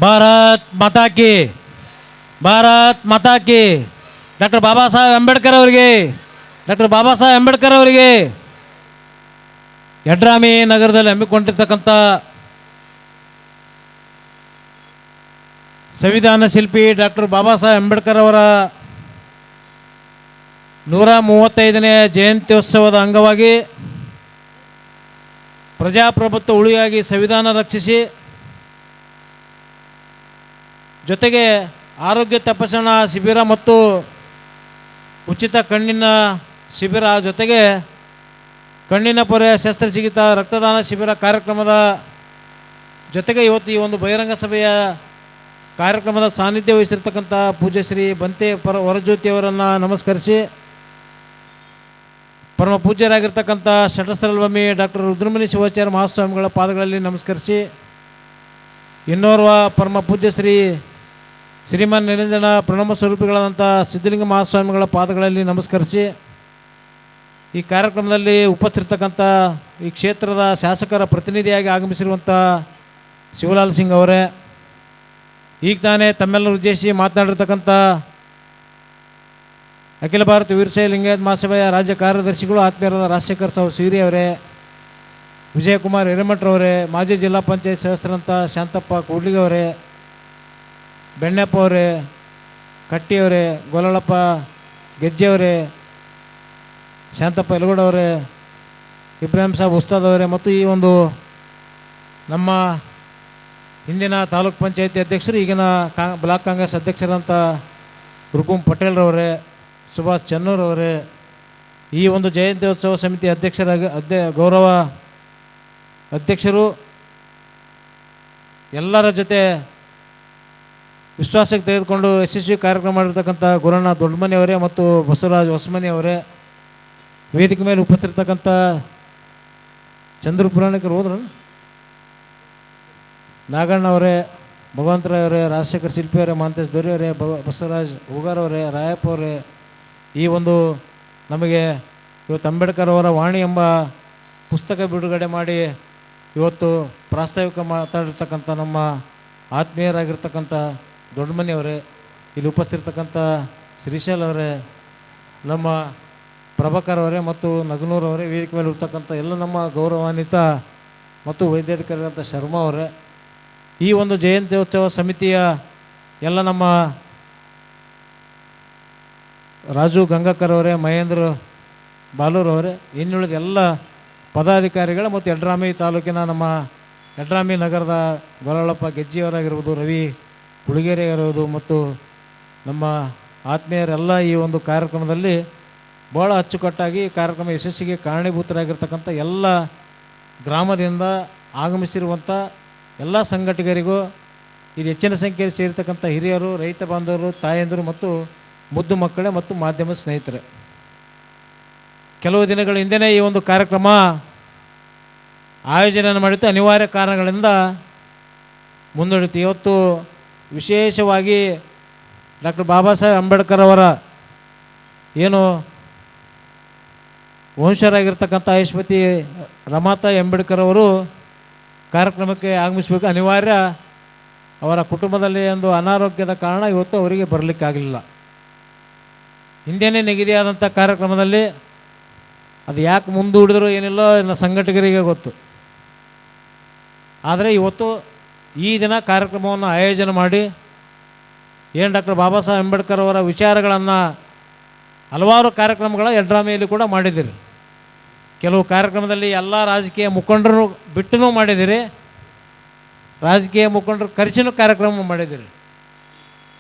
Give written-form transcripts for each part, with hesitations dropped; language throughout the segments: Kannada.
ಭಾರತ್ ಮಾತಾ ಕಿ, ಭಾರತ್ ಮಾತಾ ಕಿ. ಡಾಕ್ಟರ್ ಬಾಬಾ ಸಾಹೇಬ್ ಅಂಬೇಡ್ಕರ್ ಅವರಿಗೆ, ಡಾಕ್ಟರ್ ಬಾಬಾ ಸಾಹೇಬ್ ಅಂಬೇಡ್ಕರ್ ಅವರಿಗೆ. ಯಡ್ರಾಮಿ ನಗರದಲ್ಲಿ ಹಮ್ಮಿಕೊಂಡಿರ್ತಕ್ಕಂಥ ಸಂವಿಧಾನ ಶಿಲ್ಪಿ ಡಾಕ್ಟರ್ ಬಾಬಾ ಸಾಹೇಬ್ ಅಂಬೇಡ್ಕರ್ ಅವರ 135ನೇ ಜಯಂತ್ಯೋತ್ಸವದ ಅಂಗವಾಗಿ ಪ್ರಜಾಪ್ರಭುತ್ವ ಉಳಿಯಾಗಿ ಸಂವಿಧಾನ ರಕ್ಷಿಸಿ, ಜೊತೆಗೆ ಆರೋಗ್ಯ ತಪಾಸಣಾ ಶಿಬಿರ ಮತ್ತು ಉಚಿತ ಕಣ್ಣಿನ ಶಿಬಿರ, ಜೊತೆಗೆ ಕಣ್ಣಿನ ಪೊರೆ ಶಸ್ತ್ರಚಿಕಿತ್ಸಾ ರಕ್ತದಾನ ಶಿಬಿರ ಕಾರ್ಯಕ್ರಮದ ಜೊತೆಗೆ ಇವತ್ತು ಈ ಒಂದು ಬಹಿರಂಗ ಸಭೆಯ ಕಾರ್ಯಕ್ರಮದ ಸಾನ್ನಿಧ್ಯ ವಹಿಸಿರ್ತಕ್ಕಂಥ ಪೂಜ್ಯ ಶ್ರೀ ಬಂತೆ ಹೊರಜ್ಯೋತಿಯವರನ್ನು ನಮಸ್ಕರಿಸಿ, ಪರಮ ಪೂಜ್ಯರಾಗಿರ್ತಕ್ಕಂಥ ಶಟಸ್ಥಲಭೂಮಿ ಡಾಕ್ಟರ್ ರುದ್ರಮುನಿ ಶಿವಾಚಾರ್ಯ ಮಹಾಸ್ವಾಮಿಗಳ ಪಾದಗಳಲ್ಲಿ ನಮಸ್ಕರಿಸಿ, ಇನ್ನೋರ್ವ ಪರಮ ಪೂಜ್ಯ ಶ್ರೀಮನ್ ನಿರಂಜನ ಪ್ರಣಮ ಸ್ವರೂಪಿಗಳಾದಂಥ ಸಿದ್ಧಲಿಂಗ ಮಹಾಸ್ವಾಮಿಗಳ ಪಾದಗಳಲ್ಲಿ ನಮಸ್ಕರಿಸಿ, ಈ ಕಾರ್ಯಕ್ರಮದಲ್ಲಿ ಉಪಸ್ಥಿತಕ್ಕಂಥ ಈ ಕ್ಷೇತ್ರದ ಶಾಸಕರ ಪ್ರತಿನಿಧಿಯಾಗಿ ಆಗಮಿಸಿರುವಂಥ ಶಿವಲಾಲ್ ಸಿಂಗ್ ಅವರೇ, ಈಗ ತಾನೇ ತಮ್ಮೆಲ್ಲರೂ ಉದ್ದೇಶಿಸಿ ಮಾತನಾಡಿರ್ತಕ್ಕಂಥ ಅಖಿಲ ಭಾರತ ವೀರಶೈವ ಲಿಂಗಾಯತ ಮಹಾಸಭೆಯ ರಾಜ್ಯ ಕಾರ್ಯದರ್ಶಿಗಳು ಆತ್ಮೀಯರಾದ ರಾಜಶೇಖರ್ ಸಾವು ಸೀರಿ ಅವರೇ, ವಿಜಯಕುಮಾರ್ ಹಿರೇಮಠರವರೇ, ಮಾಜಿ ಜಿಲ್ಲಾ ಪಂಚಾಯತ್ ಸದಸ್ಯರಂಥ ಶಾಂತಪ್ಪ ಕೂಡ್ಲಿಗೆ ಅವರೇ, ಬೆಣ್ಣಪ್ಪ ಅವರೇ, ಕಟ್ಟಿಯವರೇ, ಗೋಲಳಪ್ಪ ಗೆಜ್ಜೆಯವರೇ, ಶಾಂತಪ್ಪ ಯಲಗೂಡವರೇ, ಇಬ್ರಾಹಿಂ ಸಾಬ್ ಉಸ್ತಾದ್ ಅವರೇ, ಮತ್ತು ಈ ಒಂದು ನಮ್ಮ ಹಿಂದಿನ ತಾಲೂಕ್ ಪಂಚಾಯತಿ ಅಧ್ಯಕ್ಷರು ಈಗಿನ ಬ್ಲಾಕ್ ಕಾಂಗ್ರೆಸ್ ಅಧ್ಯಕ್ಷರಂಥ ರುಕುಂ ಪಟೇಲ್ರವರೇ, ಸುಭಾಷ್ ಚನ್ನೂರವರೇ, ಈ ಒಂದು ಜಯಂತ್ಯೋತ್ಸವ ಸಮಿತಿ ಗೌರವ ಅಧ್ಯಕ್ಷರು, ಎಲ್ಲರ ಜೊತೆ ವಿಶ್ವಾಸಕ್ಕೆ ತೆಗೆದುಕೊಂಡು ಯಶಸ್ವಿ ಕಾರ್ಯಕ್ರಮ ಮಾಡಿರ್ತಕ್ಕಂಥ ಗುರಣ್ಣ ದೊಡ್ಡಮನಿಯವರೇ ಮತ್ತು ಬಸವರಾಜ್ ಹೊಸಮನಿಯವರೇ, ವೇದಿಕೆ ಮೇಲೆ ಉಪಸ್ಥಿತಕ್ಕಂಥ ಚಂದ್ರ ಪುರಾಣಿಕರು ಹೋದ್ರು, ನಾಗಣ್ಣವರೇ, ಭಗವಂತರಾಯವರೇ, ರಾಜಶೇಖರ್ ಶಿಲ್ಪಿಯವರೇ, ಮಾಂತೇಶ್ ದೊರೆಯವರೇ, ಬಸವರಾಜ್ ಹೂಗಾರವರೇ, ರಾಯಪ್ಪ ಅವರೇ, ಈ ಒಂದು ನಮಗೆ ಇವತ್ತು ಅಂಬೇಡ್ಕರ್ ಅವರ ವಾಣಿ ಎಂಬ ಪುಸ್ತಕ ಬಿಡುಗಡೆ ಮಾಡಿ ಇವತ್ತು ಪ್ರಾಸ್ತಾವಿಕ ಮಾತಾಡಿರ್ತಕ್ಕಂಥ ನಮ್ಮ ಆತ್ಮೀಯರಾಗಿರ್ತಕ್ಕಂಥ ದೊಡ್ಡಮನಿಯವರೇ, ಇಲ್ಲಿ ಉಪಸ್ಥಿತಕ್ಕಂಥ ಶ್ರೀಶೈಲ್ ಅವರೇ, ನಮ್ಮ ಪ್ರಭಾಕರ್ ಅವರೇ ಮತ್ತು ನಗನೂರವರೇ, ವೇದಿಕೆ ಮೇಲೆ ಇರ್ತಕ್ಕಂಥ ಎಲ್ಲ ನಮ್ಮ ಗೌರವಾನ್ವಿತ ಮತ್ತು ವೈದ್ಯಾಧಿಕಾರಿಗಳಂಥ ಶರ್ಮಾ ಅವರೇ, ಈ ಒಂದು ಜಯಂತ್ಯೋತ್ಸವ ಸಮಿತಿಯ ಎಲ್ಲ ನಮ್ಮ ರಾಜು ಗಂಗಾಕರ್ ಅವರೇ, ಮಹೇಂದ್ರ ಬಾಲೂರವರೇ, ಇನ್ನುಳಿದ ಎಲ್ಲ ಪದಾಧಿಕಾರಿಗಳು ಮತ್ತು ಯಡ್ರಾಮಿ ತಾಲೂಕಿನ ನಮ್ಮ ಯಡ್ರಾಮಿ ನಗರದ ಗೋಲಳಪ್ಪ ಗೆಜ್ಜಿಯವರಾಗಿರ್ಬೋದು, ರವಿ ಹುಡುಗೇರಿ ಆಗಿರ್ಬೋದು ಮತ್ತು ನಮ್ಮ ಆತ್ಮೀಯರೆಲ್ಲ ಈ ಒಂದು ಕಾರ್ಯಕ್ರಮದಲ್ಲಿ ಭಾಳ ಅಚ್ಚುಕಟ್ಟಾಗಿ ಕಾರ್ಯಕ್ರಮ ಯಶಸ್ಸಿಗೆ ಕಾರಣೀಭೂತರಾಗಿರ್ತಕ್ಕಂಥ ಎಲ್ಲ ಗ್ರಾಮದಿಂದ ಆಗಮಿಸಿರುವಂಥ ಎಲ್ಲ ಸಂಘಟಕರಿಗೂ, ಇದು ಹೆಚ್ಚಿನ ಸಂಖ್ಯೆಯಲ್ಲಿ ಸೇರಿರ್ತಕ್ಕಂಥ ಹಿರಿಯರು, ರೈತ ಬಾಂಧವರು, ತಾಯಂದಿರು ಮತ್ತು ಮುದ್ದು ಮಕ್ಕಳೇ ಮತ್ತು ಮಾಧ್ಯಮ ಸ್ನೇಹಿತರೆ, ಕೆಲವು ದಿನಗಳ ಹಿಂದೆಯೇ ಈ ಒಂದು ಕಾರ್ಯಕ್ರಮ ಆಯೋಜನೆಯನ್ನು ಮಾಡಿತ್ತು. ಅನಿವಾರ್ಯ ಕಾರಣಗಳಿಂದ ಮುಂದೂಡಿತು. ಇವತ್ತು ವಿಶೇಷವಾಗಿ ಡಾಕ್ಟರ್ ಬಾಬಾ ಸಾಹೇಬ್ ಅಂಬೇಡ್ಕರ್ ಅವರ ಏನು ವಂಶರಾಗಿರ್ತಕ್ಕಂಥ ಆಯುಷ್ಮತಿ ರಮಾತಾಯಿ ಅಂಬೇಡ್ಕರ್ ಅವರು ಕಾರ್ಯಕ್ರಮಕ್ಕೆ ಆಗಮಿಸಬೇಕು. ಅನಿವಾರ್ಯ, ಅವರ ಕುಟುಂಬದಲ್ಲಿ ಒಂದು ಅನಾರೋಗ್ಯದ ಕಾರಣ ಇವತ್ತು ಅವರಿಗೆ ಬರಲಿಕ್ಕಾಗಲಿಲ್ಲ. ಹಿಂದೆಯೇ ನಿಗದಿಯಾದಂಥ ಕಾರ್ಯಕ್ರಮದಲ್ಲಿ ಅದು ಯಾಕೆ ಮುಂದೂಡಿದ್ರು ಏನಿಲ್ಲ ಸಂಘಟಕರಿಗೆ ಗೊತ್ತು. ಆದರೆ ಇವತ್ತು ಈ ದಿನ ಕಾರ್ಯಕ್ರಮವನ್ನು ಆಯೋಜನೆ ಮಾಡಿ ಏನು ಡಾಕ್ಟರ್ ಬಾಬಾ ಸಾಹೇಬ್ ಅಂಬೇಡ್ಕರ್ ಅವರ ವಿಚಾರಗಳನ್ನು ಹಲವಾರು ಕಾರ್ಯಕ್ರಮಗಳ ಯಡ್ರಾಮಿಯಲ್ಲಿ ಕೂಡ ಮಾಡಿದ್ದೀರಿ. ಕೆಲವು ಕಾರ್ಯಕ್ರಮದಲ್ಲಿ ಎಲ್ಲ ರಾಜಕೀಯ ಮುಖಂಡರು ಬಿಟ್ಟೂ ಮಾಡಿದ್ದೀರಿ, ರಾಜಕೀಯ ಮುಖಂಡರು ಕರೆಸಿನೂ ಕಾರ್ಯಕ್ರಮ ಮಾಡಿದ್ದೀರಿ.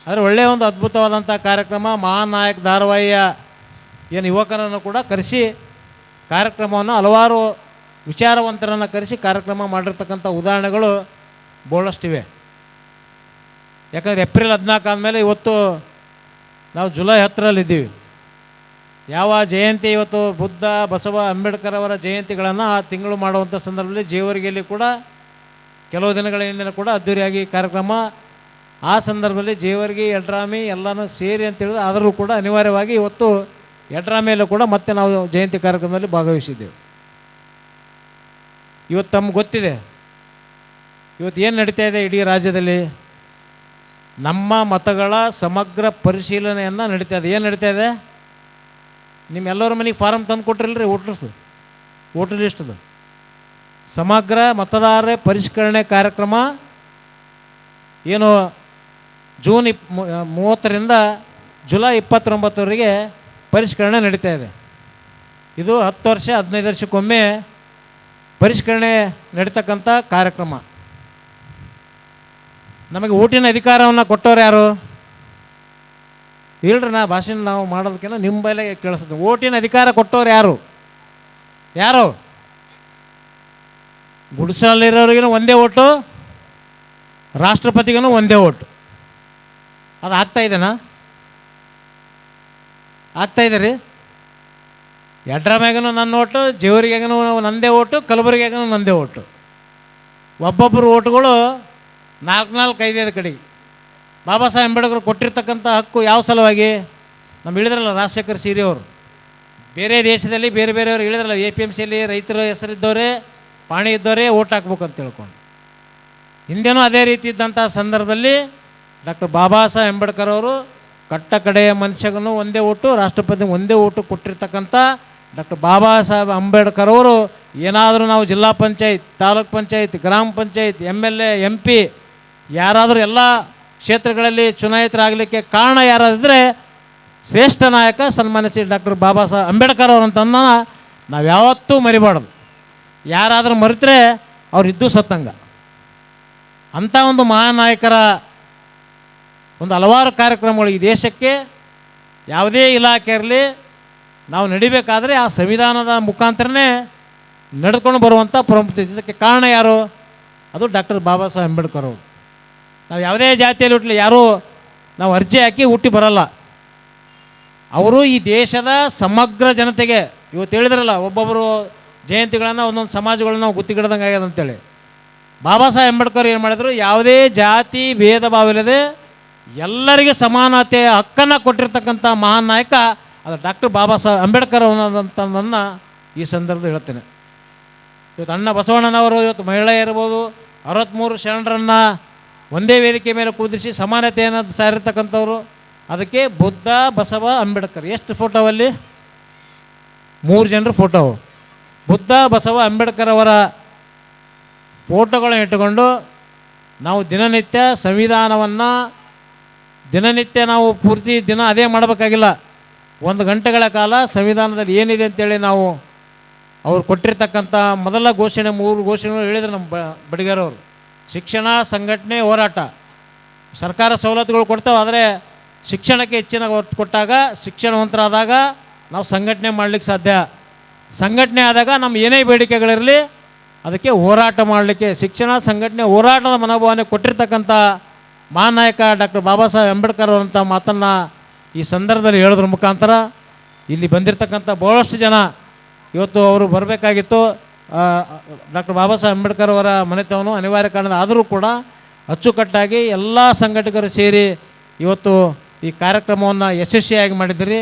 ಆದರೆ ಒಳ್ಳೆಯ ಒಂದು ಅದ್ಭುತವಾದಂಥ ಕಾರ್ಯಕ್ರಮ, ಮಹಾನ್ ನಾಯಕ್ ಧಾರಾವಾಹಿಯ ಏನು ಯುವಕರನ್ನು ಕೂಡ ಕರೆಸಿ ಕಾರ್ಯಕ್ರಮವನ್ನು ಹಲವಾರು ವಿಚಾರವಂತರನ್ನು ಕರೆಸಿ ಕಾರ್ಯಕ್ರಮ ಮಾಡಿರ್ತಕ್ಕಂಥ ಉದಾಹರಣೆಗಳು ಭಾಳಷ್ಟಿವೆ. ಯಾಕಂದರೆ ಏಪ್ರಿಲ್ 14 ಆದಮೇಲೆ ಇವತ್ತು ನಾವು ಜುಲೈ 10ರಲ್ಲಿದ್ದೀವಿ. ಯಾವ ಜಯಂತಿ ಇವತ್ತು ಬುದ್ಧ, ಬಸವ, ಅಂಬೇಡ್ಕರ್ ಅವರ ಜಯಂತಿಗಳನ್ನು ಆ ತಿಂಗಳು ಮಾಡುವಂಥ ಸಂದರ್ಭದಲ್ಲಿ ಜೇವರ್ಗಿಯಲ್ಲಿ ಕೂಡ ಕೆಲವು ದಿನಗಳ ಹಿಂದಿನ ಕೂಡ ಅದ್ದೂರಿಯಾಗಿ ಕಾರ್ಯಕ್ರಮ, ಆ ಸಂದರ್ಭದಲ್ಲಿ ಜೇವರ್ಗಿ, ಯಡ್ರಾಮಿ ಎಲ್ಲನೂ ಸೇರಿ ಅಂತೇಳಿದ್ರೆ ಆದರೂ ಕೂಡ ಅನಿವಾರ್ಯವಾಗಿ ಇವತ್ತು ಯಡ್ರಾಮಿಯಲ್ಲೂ ಕೂಡ ಮತ್ತೆ ನಾವು ಜಯಂತಿ ಕಾರ್ಯಕ್ರಮದಲ್ಲಿ ಭಾಗವಹಿಸಿದ್ದೇವೆ. ಇವತ್ತು ತಮ್ಗೆ ಗೊತ್ತಿದೆ ಇವತ್ತು ಏನು ನಡೀತಾ ಇದೆ ಇಡೀ ರಾಜ್ಯದಲ್ಲಿ. ನಮ್ಮ ಮತಗಳ ಸಮಗ್ರ ಪರಿಶೀಲನೆಯನ್ನು ನಡೀತಾ ಇದೆ. ಏನು ನಡೀತಾ ಇದೆ? ನಿಮ್ಮೆಲ್ಲರ ಮನೆಗೆ ಫಾರಮ್ ತಂದು ಕೊಟ್ರಿಲ್ರಿ ವೋಟರ್ ಲಿಸ್ಟ್ದು ಸಮಗ್ರ ಮತದಾರ ಪರಿಷ್ಕರಣೆ ಕಾರ್ಯಕ್ರಮ ಏನು ಜೂನ್ 30ರಿಂದ ಜುಲೈ 29ವರೆಗೆ ಪರಿಷ್ಕರಣೆ ನಡೀತಾ ಇದೆ. ಇದು 10 ವರ್ಷ 15 ವರ್ಷಕ್ಕೊಮ್ಮೆ ಪರಿಷ್ಕರಣೆ ನಡೀತಕ್ಕಂಥ ಕಾರ್ಯಕ್ರಮ. ನಮಗೆ ಓಟಿನ ಅಧಿಕಾರವನ್ನು ಕೊಟ್ಟವ್ರು ಯಾರು? ಹೇಳ್ರಿ, ಭಾಷಣ ನಾವು ಮಾಡೋದಕ್ಕಿಂತ ನಿಮ್ಮ ಬಯಲೆ ಕೇಳಿಸ್ತೀವಿ. ಓಟಿನ ಅಧಿಕಾರ ಕೊಟ್ಟವ್ರು ಯಾರು? ಗುಡಿಸಲಿರೋರಿಗೂ ಒಂದೇ ಓಟು, ರಾಷ್ಟ್ರಪತಿಗೂ ಒಂದೇ ಓಟು. ಅದು ಆಗ್ತಾ ಇದೆನಾ? ಆಗ್ತಾ ಇದೆ ರೀ. ಯಡ್ರಾಮ್ಯಾಗೂ ನನ್ನ ಓಟು, ಜೇವರಿಗೆಗೂ ನಂದೇ ಓಟು, ಕಲಬುರಗಿಯಾಗೂ ನಂದೇ ಓಟು. ಒಬ್ಬೊಬ್ಬರು ಓಟುಗಳು 4-5 ಕಡೆಗೆ. ಬಾಬಾ ಸಾಹೇಬ್ ಅಂಬೇಡ್ಕರ್ ಕೊಟ್ಟಿರ್ತಕ್ಕಂಥ ಹಕ್ಕು ಯಾವ ಸಲುವಾಗಿ? ನಮ್ಮ ಹೇಳಿದ್ರಲ್ಲ ರಾಜಶೇಖರ್ ಸೀರಿ ಅವರು, ಬೇರೆ ದೇಶದಲ್ಲಿ ಬೇರೆ ಬೇರೆಯವರು ಹೇಳಿದ್ರಲ್ಲ, APMCಯಲ್ಲಿ ರೈತರ ಹೆಸರಿದ್ದವರೇ, ಪಾಣಿ ಇದ್ದವರೇ ಓಟ್ ಹಾಕ್ಬೇಕು ಅಂತ ತಿಳ್ಕೊಂಡು. ಹಿಂದೆನೂ ಅದೇ ರೀತಿ ಇದ್ದಂಥ ಸಂದರ್ಭದಲ್ಲಿ ಡಾಕ್ಟರ್ ಬಾಬಾ ಸಾಹೇಬ್ ಅಂಬೇಡ್ಕರ್ ಅವರು ಕಟ್ಟ ಕಡೆಯ ಮನುಷ್ಯಗೂ ಒಂದೇ ಓಟು, ರಾಷ್ಟ್ರಪತಿಗೆ ಒಂದೇ ಓಟು ಕೊಟ್ಟಿರ್ತಕ್ಕಂಥ ಡಾಕ್ಟರ್ ಬಾಬಾ ಸಾಹೇಬ್ ಅಂಬೇಡ್ಕರ್ ಅವರು ಏನಾದರೂ ನಾವು ಜಿಲ್ಲಾ ಪಂಚಾಯತ್, ತಾಲೂಕ್ ಪಂಚಾಯತ್, ಗ್ರಾಮ ಪಂಚಾಯತ್, MLA, MP ಯಾರಾದರೂ ಎಲ್ಲ ಕ್ಷೇತ್ರಗಳಲ್ಲಿ ಚುನಾಯಿತರಾಗಲಿಕ್ಕೆ ಕಾರಣ ಯಾರಾದಿದ್ದರೆ ಶ್ರೇಷ್ಠ ನಾಯಕ ಸನ್ಮಾನ್ಯ ಶ್ರೀ ಡಾಕ್ಟರ್ ಬಾಬಾ ಸಾಹೇಬ್ ಅಂಬೇಡ್ಕರ್ ಅವರಂತನ್ನ ನಾವು ಯಾವತ್ತೂ ಮರಿಬಾರ್ದು. ಯಾರಾದರೂ ಮರೆತರೆ ಅವರಿದ್ದು ಸತ್ತಂಗ. ಅಂಥ ಒಂದು ಮಹಾನಾಯಕರ ಒಂದು ಹಲವಾರು ಕಾರ್ಯಕ್ರಮಗಳು ಈ ದೇಶಕ್ಕೆ ಯಾವುದೇ ಇಲಾಖೆ ಇರಲಿ ನಾವು ನಡಿಬೇಕಾದ್ರೆ ಆ ಸಂವಿಧಾನದ ಮುಖಾಂತರನೇ ನಡೆದುಕೊಂಡು ಬರುವಂಥ ಪ್ರಮುಖ. ಇದಕ್ಕೆ ಕಾರಣ ಯಾರು? ಅದು ಡಾಕ್ಟರ್ ಬಾಬಾ ಸಾಹೇಬ್ ಅಂಬೇಡ್ಕರ್ ಅವರು. ನಾವು ಯಾವುದೇ ಜಾತಿಯಲ್ಲಿ ಹುಟ್ಟಲಿ, ಯಾರೂ ನಾವು ಅರ್ಜಿ ಹಾಕಿ ಹುಟ್ಟಿ ಬರಲ್ಲ. ಅವರು ಈ ದೇಶದ ಸಮಗ್ರ ಜನತೆಗೆ ಇವತ್ತು ಹೇಳಿದ್ರಲ್ಲ, ಒಬ್ಬೊಬ್ಬರು ಜಯಂತಿಗಳನ್ನು ಒಂದೊಂದು ಸಮಾಜಗಳನ್ನ ನಾವು ಗುತ್ತಿಗಿಡ್ದಂಗೆ ಆಗ್ಯದ ಅಂತೇಳಿ. ಬಾಬಾ ಸಾಹೇಬ್ ಅಂಬೇಡ್ಕರ್ ಏನು ಮಾಡಿದ್ರು? ಯಾವುದೇ ಜಾತಿ ಭೇದ ಭಾವ ಇಲ್ಲದೆ ಎಲ್ಲರಿಗೆ ಸಮಾನತೆಯ ಹಕ್ಕನ್ನು ಕೊಟ್ಟಿರ್ತಕ್ಕಂಥ ಮಹಾನ್ ನಾಯಕ ಅದು ಡಾಕ್ಟರ್ ಬಾಬಾ ಸಾಹೇಬ್ ಅಂಬೇಡ್ಕರ್ ಅನ್ನೋದಂಥದ್ದನ್ನು ಈ ಸಂದರ್ಭದಲ್ಲಿ ಹೇಳ್ತೇನೆ. ಇವತ್ತು ಅಣ್ಣ ಬಸವಣ್ಣನವರು ಇವತ್ತು ಮಹಿಳೆ ಇರ್ಬೋದು, 63 ಶರಣರನ್ನು ಒಂದೇ ವೇದಿಕೆ ಮೇಲೆ ಕೂದಿಸಿ ಸಮಾನತೆಯನ್ನು ಸಾರಿರ್ತಕ್ಕಂಥವ್ರು. ಅದಕ್ಕೆ ಬುದ್ಧ, ಬಸವ, ಅಂಬೇಡ್ಕರ್. ಎಷ್ಟು ಫೋಟೋವಲ್ಲಿ? 3 ಜನರ ಫೋಟೋ. ಬುದ್ಧ, ಬಸವ, ಅಂಬೇಡ್ಕರ್ ಅವರ ಫೋಟೋಗಳನ್ನು ಇಟ್ಟುಕೊಂಡು ನಾವು ದಿನನಿತ್ಯ ಸಂವಿಧಾನವನ್ನು ದಿನನಿತ್ಯ ನಾವು ಪೂರ್ತಿ ದಿನ ಅದೇ ಮಾಡಬೇಕಾಗಿಲ್ಲ. 1 ಗಂಟೆಗಳ ಕಾಲ ಸಂವಿಧಾನದಲ್ಲಿ ಏನಿದೆ ಅಂತೇಳಿ ನಾವು ಅವ್ರು ಕೊಟ್ಟಿರ್ತಕ್ಕಂಥ ಮೊದಲ ಘೋಷಣೆ 3 ಘೋಷಣೆಗಳು ಹೇಳಿದ್ರು ನಮ್ಮ ಬಡಿಗೇರವರು. ಶಿಕ್ಷಣ, ಸಂಘಟನೆ, ಹೋರಾಟ. ಸರ್ಕಾರ ಸವಲತ್ತುಗಳು ಕೊಡ್ತಾವೆ, ಆದರೆ ಶಿಕ್ಷಣಕ್ಕೆ ಹೆಚ್ಚಿನ ಒತ್ತು ಕೊಟ್ಟಾಗ, ಶಿಕ್ಷಣವಂತರಾದಾಗ ನಾವು ಸಂಘಟನೆ ಮಾಡಲಿಕ್ಕೆ ಸಾಧ್ಯ. ಸಂಘಟನೆ ಆದಾಗ ನಮ್ಮ ಏನೇ ಬೇಡಿಕೆಗಳಿರಲಿ ಅದಕ್ಕೆ ಹೋರಾಟ ಮಾಡಲಿಕ್ಕೆ ಶಿಕ್ಷಣ, ಸಂಘಟನೆ, ಹೋರಾಟದ ಮನೋಭಾವನೆ ಕೊಟ್ಟಿರ್ತಕ್ಕಂಥ ಮಹಾನಾಯಕ ಡಾಕ್ಟರ್ ಬಾಬಾ ಸಾಹೇಬ್ ಅಂಬೇಡ್ಕರ್ ಅವರಂಥ ಮಾತನ್ನು ಈ ಸಂದರ್ಭದಲ್ಲಿ ಹೇಳೋದ್ರ ಮುಖಾಂತರ ಇಲ್ಲಿ ಬಂದಿರತಕ್ಕಂಥ ಬಹಳಷ್ಟು ಜನ ಇವತ್ತು ಅವರು ಬರಬೇಕಾಗಿತ್ತು. ಡಾಕ್ಟರ್ ಬಾಬಾ ಸಾಹೇಬ್ ಅಂಬೇಡ್ಕರ್ ಅವರ ಮನೆತವನು ಅನಿವಾರ್ಯ ಕಾರಣ ಆದರೂ ಕೂಡ ಅಚ್ಚುಕಟ್ಟಾಗಿ ಎಲ್ಲ ಸಂಘಟಕರು ಸೇರಿ ಇವತ್ತು ಈ ಕಾರ್ಯಕ್ರಮವನ್ನು ಯಶಸ್ವಿಯಾಗಿ ಮಾಡಿದ್ದೀರಿ.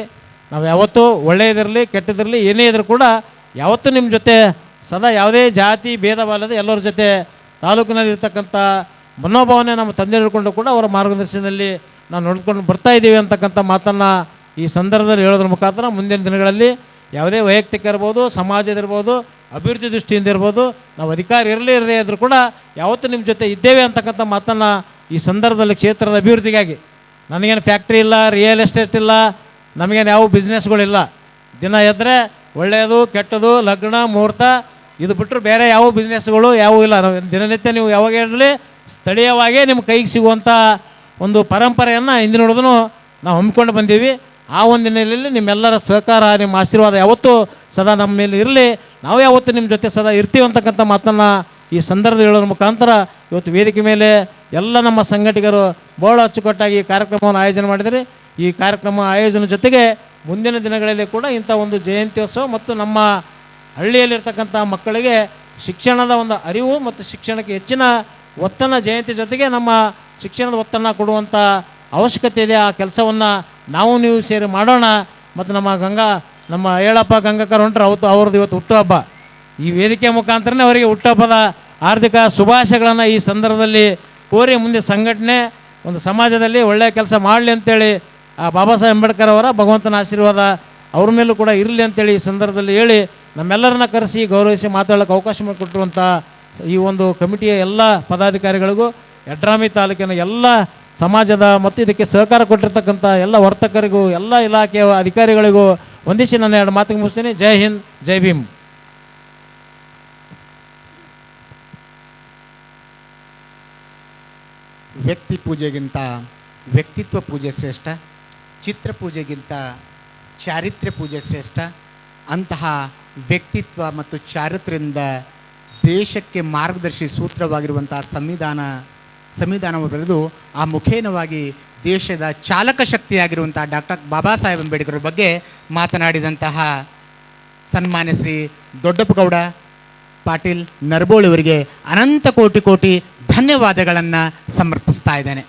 ನಾವು ಯಾವತ್ತೂ ಒಳ್ಳೆಯದಿರಲಿ ಕೆಟ್ಟದಿರಲಿ ಏನೇ ಇದ್ರೂ ಕೂಡ ಯಾವತ್ತೂ ನಿಮ್ಮ ಜೊತೆ ಸದಾ ಯಾವುದೇ ಜಾತಿ ಭೇದ ಬಾಲದೆ ಎಲ್ಲರ ಜೊತೆ ತಾಲೂಕಿನಲ್ಲಿರ್ತಕ್ಕಂಥ ಮನೋಭಾವನೆ ನಮ್ಮ ತಂದೆ ಹಿಡ್ಕೊಂಡು ಕೂಡ ಅವರ ಮಾರ್ಗದರ್ಶನದಲ್ಲಿ ನಾವು ನೋಡ್ಕೊಂಡು ಬರ್ತಾ ಇದ್ದೀವಿ ಅಂತಕ್ಕಂಥ ಮಾತನ್ನು ಈ ಸಂದರ್ಭದಲ್ಲಿ ಹೇಳೋದ್ರ ಮುಖಾಂತರ ಮುಂದಿನ ದಿನಗಳಲ್ಲಿ ಯಾವುದೇ ವೈಯಕ್ತಿಕ ಇರ್ಬೋದು, ಸಮಾಜದಿರ್ಬೋದು, ಅಭಿವೃದ್ಧಿ ದೃಷ್ಟಿಯಿಂದ ಇರ್ಬೋದು, ನಾವು ಅಧಿಕಾರ ಇರದೇ ಇದ್ರೂ ಕೂಡ ಯಾವತ್ತೂ ನಿಮ್ಮ ಜೊತೆ ಇದ್ದೇವೆ ಅಂತಕ್ಕಂಥ ಮಾತನ್ನು ಈ ಸಂದರ್ಭದಲ್ಲಿ ಕ್ಷೇತ್ರದ ಅಭಿವೃದ್ಧಿಗಾಗಿ. ನನಗೇನು ಫ್ಯಾಕ್ಟ್ರಿ ಇಲ್ಲ, ರಿಯಲ್ ಎಸ್ಟೇಟ್ ಇಲ್ಲ, ನಮಗೇನು ಯಾವ ಬಿಸ್ನೆಸ್ಗಳಿಲ್ಲ. ದಿನ ಎದ್ದರೆ ಒಳ್ಳೆಯದು ಕೆಟ್ಟದು ಲಗ್ನ ಮುಹೂರ್ತ ಇದು ಬಿಟ್ಟರು ಬೇರೆ ಯಾವ ಬಿಸ್ನೆಸ್ಗಳು ಯಾವುವು ಇಲ್ಲ. ನಾವು ದಿನನಿತ್ಯ ನೀವು ಯಾವಾಗ ಹೇಳಲಿ ಸ್ಥಳೀಯವಾಗೇ ನಿಮ್ಮ ಕೈಗೆ ಸಿಗುವಂಥ ಒಂದು ಪರಂಪರೆಯನ್ನು ಹಿಂದಿನೋಡೋದನ್ನು ನಾವು ಹಮ್ಮಿಕೊಂಡು ಬಂದೀವಿ. ಆ ಒಂದು ಹಿನ್ನೆಲೆಯಲ್ಲಿ ನಿಮ್ಮೆಲ್ಲರ ಸಹಕಾರ, ನಿಮ್ಮ ಆಶೀರ್ವಾದ ಯಾವತ್ತೂ ಸದಾ ನಮ್ಮ ಮೇಲೆ ಇರಲಿ. ನಾವು ಯಾವತ್ತೂ ನಿಮ್ಮ ಜೊತೆ ಸದಾ ಇರ್ತೀವಿ ಅಂತಕ್ಕಂಥ ಮಾತನ್ನು ಈ ಸಂದರ್ಭದಲ್ಲಿ ಹೇಳೋದ್ರ ಮುಖಾಂತರ ಇವತ್ತು ವೇದಿಕೆ ಮೇಲೆ ಎಲ್ಲ ನಮ್ಮ ಸಂಘಟಕರು ಬಹಳ ಅಚ್ಚುಕಟ್ಟಾಗಿ ಈ ಕಾರ್ಯಕ್ರಮವನ್ನು ಆಯೋಜನೆ ಮಾಡಿದರೆ ಈ ಕಾರ್ಯಕ್ರಮ ಆಯೋಜನೆ ಜೊತೆಗೆ ಮುಂದಿನ ದಿನಗಳಲ್ಲಿ ಕೂಡ ಇಂಥ ಒಂದು ಜಯಂತ್ಯೋತ್ಸವ ಮತ್ತು ನಮ್ಮ ಹಳ್ಳಿಯಲ್ಲಿರ್ತಕ್ಕಂಥ ಮಕ್ಕಳಿಗೆ ಶಿಕ್ಷಣದ ಒಂದು ಅರಿವು ಮತ್ತು ಶಿಕ್ಷಣಕ್ಕೆ ಹೆಚ್ಚಿನ ಒತ್ತನ್ನು ಜಯಂತಿ ಜೊತೆಗೆ ನಮ್ಮ ಶಿಕ್ಷಣದ ಒತ್ತನ್ನು ಕೊಡುವಂಥ ಅವಶ್ಯಕತೆ ಇದೆ. ಆ ಕೆಲಸವನ್ನು ನಾವು ನೀವು ಸೇರಿ ಮಾಡೋಣ. ಮತ್ತು ನಮ್ಮ ಏಳಪ್ಪ ಗಂಗಾಕರ್ ಹೊಂಟ್ರೆ ಅವ್ರದ್ದು ಇವತ್ತು ಹುಟ್ಟುಹಬ್ಬ. ಈ ವೇದಿಕೆ ಮುಖಾಂತರನೇ ಅವರಿಗೆ ಹುಟ್ಟುಹಬ್ಬದ ಹಾರ್ದಿಕ ಶುಭಾಶಯಗಳನ್ನು ಈ ಸಂದರ್ಭದಲ್ಲಿ ಕೋರಿ ಮುಂದೆ ಸಂಘಟನೆ ಒಂದು ಸಮಾಜದಲ್ಲಿ ಒಳ್ಳೆಯ ಕೆಲಸ ಮಾಡಲಿ ಅಂತೇಳಿ ಆ ಬಾಬಾ ಸಾಹೇಬ್ ಅಂಬೇಡ್ಕರ್ ಅವರ ಭಗವಂತನ ಆಶೀರ್ವಾದ ಅವ್ರ ಮೇಲೂ ಕೂಡ ಇರಲಿ ಅಂತೇಳಿ ಈ ಸಂದರ್ಭದಲ್ಲಿ ಹೇಳಿ ನಮ್ಮೆಲ್ಲರನ್ನ ಕರೆಸಿ ಗೌರವಿಸಿ ಮಾತಾಡೋಕ್ಕೆ ಅವಕಾಶ ಮಾಡಿಕೊಟ್ಟಿರುವಂಥ ಈ ಒಂದು ಕಮಿಟಿಯ ಎಲ್ಲ ಪದಾಧಿಕಾರಿಗಳಿಗೂ ಯಡ್ರಾಮಿ ತಾಲೂಕಿನ ಎಲ್ಲ ಸಮಾಜದ ಮತ್ತು ಇದಕ್ಕೆ ಸಹಕಾರ ಕೊಟ್ಟಿರ್ತಕ್ಕಂಥ ಎಲ್ಲ ವರ್ತಕರಿಗೂ ಎಲ್ಲ ಇಲಾಖೆಯ ಅಧಿಕಾರಿಗಳಿಗೂ ವಂದಿಸಿ ನಾನು 2 ಮಾತಿಗೆ ಮುಗಿಸ್ತೀನಿ. ಜೈ ಹಿಂದ್, ಜೈ ಭೀಮ್. ವ್ಯಕ್ತಿ ಪೂಜೆಗಿಂತ ವ್ಯಕ್ತಿತ್ವ ಪೂಜೆ ಶ್ರೇಷ್ಠ, ಚಿತ್ರ ಪೂಜೆಗಿಂತ ಚಾರಿತ್ರ್ಯ ಪೂಜೆ ಶ್ರೇಷ್ಠ. ಅಂತಹ ವ್ಯಕ್ತಿತ್ವ ಮತ್ತು ಚಾರಿತ್ರ್ಯದಿಂದ ದೇಶಕ್ಕೆ ಮಾರ್ಗದರ್ಶಿ ಸೂತ್ರವಾಗಿರುವಂಥ ಸಂವಿಧಾನವು ಬೆಳೆದು ಆ ಮುಖೇನವಾಗಿ ದೇಶದ ಚಾಲಕ ಶಕ್ತಿಯಾಗಿರುವಂಥ ಡಾಕ್ಟರ್ ಬಾಬಾ ಸಾಹೇಬ್ ಅಂಬೇಡ್ಕರ್ ಬಗ್ಗೆ ಮಾತನಾಡಿದಂತಹ ಸನ್ಮಾನ್ಯ ಶ್ರೀ ದೊಡ್ಡಪ್ಪಗೌಡ ಪಾಟೀಲ್ ನರಬೋಳಿ ಅವರಿಗೆ ಅನಂತ ಕೋಟಿ ಧನ್ಯವಾದಗಳನ್ನು ಸಮರ್ಪಿಸ್ತಾ ಇದ್ದೇನೆ.